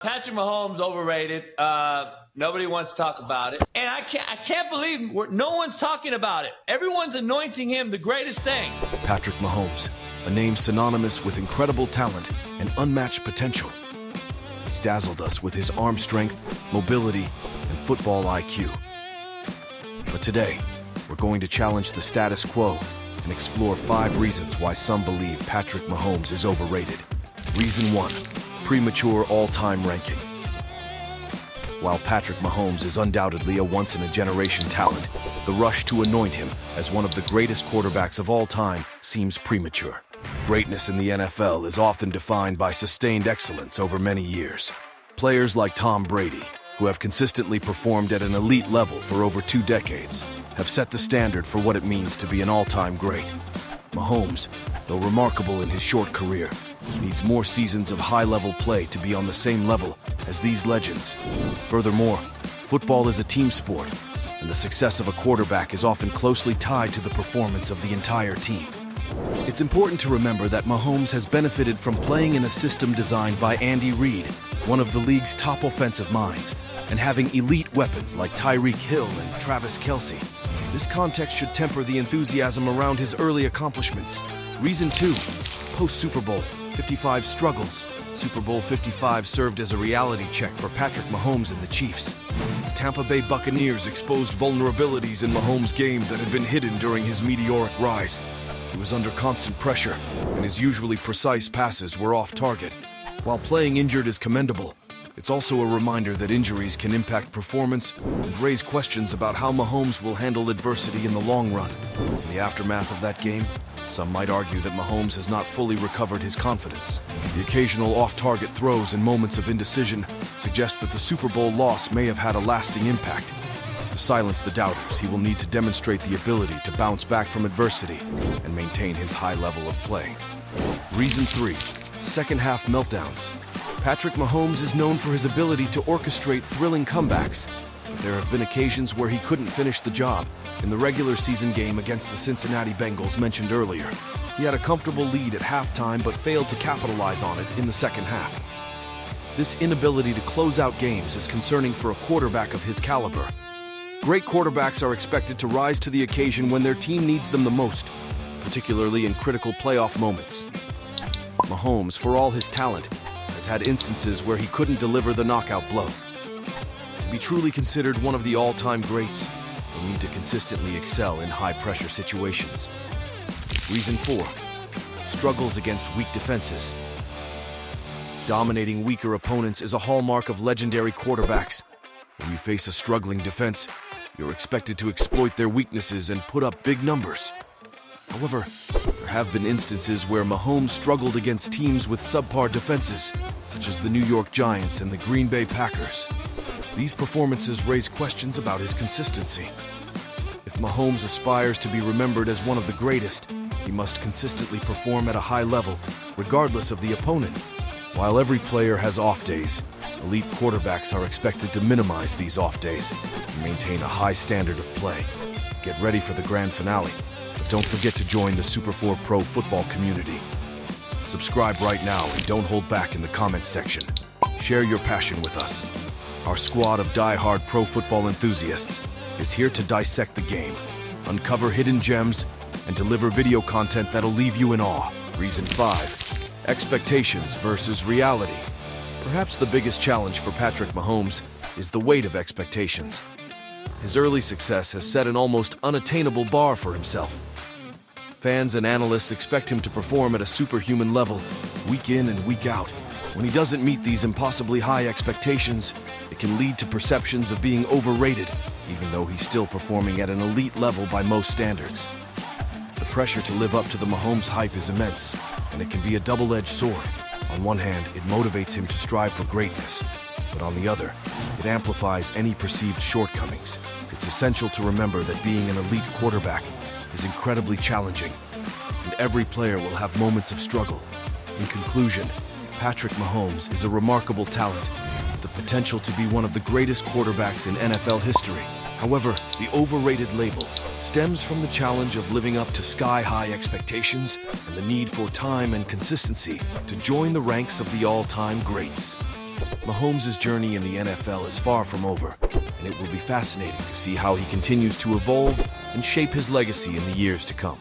Patrick Mahomes overrated. Nobody wants to talk about it, and I can't believe no one's talking about it. Everyone's anointing him the greatest thing. Patrick Mahomes, a name synonymous with incredible talent and unmatched potential. He's dazzled us with his arm strength, mobility, and football IQ. But today, we're going to challenge the status quo and explore 5 reasons why some believe Patrick Mahomes is overrated. Reason 1. Premature all-time ranking. While Patrick Mahomes is undoubtedly a once-in-a-generation talent, the rush to anoint him as one of the greatest quarterbacks of all time seems premature. Greatness in the NFL is often defined by sustained excellence over many years. Players like Tom Brady, who have consistently performed at an elite level for over 2 decades, have set the standard for what it means to be an all-time great. Mahomes, though remarkable in his short career, needs more seasons of high-level play to be on the same level as these legends. Furthermore, football is a team sport, and the success of a quarterback is often closely tied to the performance of the entire team. It's important to remember that Mahomes has benefited from playing in a system designed by Andy Reid, one of the league's top offensive minds, and having elite weapons like Tyreek Hill and Travis Kelce. This context should temper the enthusiasm around his early accomplishments. Reason 2. Post-Super Bowl 55 struggles. Super Bowl 55 served as a reality check for Patrick Mahomes and the Chiefs. The Tampa Bay Buccaneers exposed vulnerabilities in Mahomes' game that had been hidden during his meteoric rise. He was under constant pressure, and his usually precise passes were off target. While playing injured is commendable, it's also a reminder that injuries can impact performance and raise questions about how Mahomes will handle adversity in the long run. In the aftermath of that game, some might argue that Mahomes has not fully recovered his confidence. The occasional off-target throws and moments of indecision suggest that the Super Bowl loss may have had a lasting impact. To silence the doubters, he will need to demonstrate the ability to bounce back from adversity and maintain his high level of play. Reason 3. Second-half meltdowns. Patrick Mahomes is known for his ability to orchestrate thrilling comebacks. There have been occasions where he couldn't finish the job. In the regular season game against the Cincinnati Bengals mentioned earlier, he had a comfortable lead at halftime but failed to capitalize on it in the second half. This inability to close out games is concerning for a quarterback of his caliber. Great quarterbacks are expected to rise to the occasion when their team needs them the most, particularly in critical playoff moments. Mahomes, for all his talent, has had instances where he couldn't deliver the knockout blow. To be truly considered one of the all-time greats, he'll need to consistently excel in high-pressure situations. Reason 4. Struggles against weak defenses. Dominating weaker opponents is a hallmark of legendary quarterbacks. When you face a struggling defense, you're expected to exploit their weaknesses and put up big numbers. However, there have been instances where Mahomes struggled against teams with subpar defenses, such as the New York Giants and the Green Bay Packers. These performances raise questions about his consistency. If Mahomes aspires to be remembered as one of the greatest, he must consistently perform at a high level, regardless of the opponent. While every player has off days, elite quarterbacks are expected to minimize these off days and maintain a high standard of play. Get ready for the grand finale, but don't forget to join the Super 4 Pro football community. Subscribe right now and don't hold back in the comments section. Share your passion with us. Our squad of die-hard pro football enthusiasts is here to dissect the game, uncover hidden gems, and deliver video content that'll leave you in awe. Reason 5. Expectations versus reality. Perhaps the biggest challenge for Patrick Mahomes is the weight of expectations. His early success has set an almost unattainable bar for himself. Fans and analysts expect him to perform at a superhuman level, week in and week out. When he doesn't meet these impossibly high expectations, it can lead to perceptions of being overrated, even though he's still performing at an elite level by most standards. The pressure to live up to the Mahomes hype is immense, and it can be a double-edged sword. On one hand, it motivates him to strive for greatness, but on the other, it amplifies any perceived shortcomings. It's essential to remember that being an elite quarterback is incredibly challenging, and every player will have moments of struggle. In conclusion, Patrick Mahomes is a remarkable talent with the potential to be one of the greatest quarterbacks in NFL history. However, the overrated label stems from the challenge of living up to sky-high expectations and the need for time and consistency to join the ranks of the all-time greats. Mahomes' journey in the NFL is far from over, and it will be fascinating to see how he continues to evolve and shape his legacy in the years to come.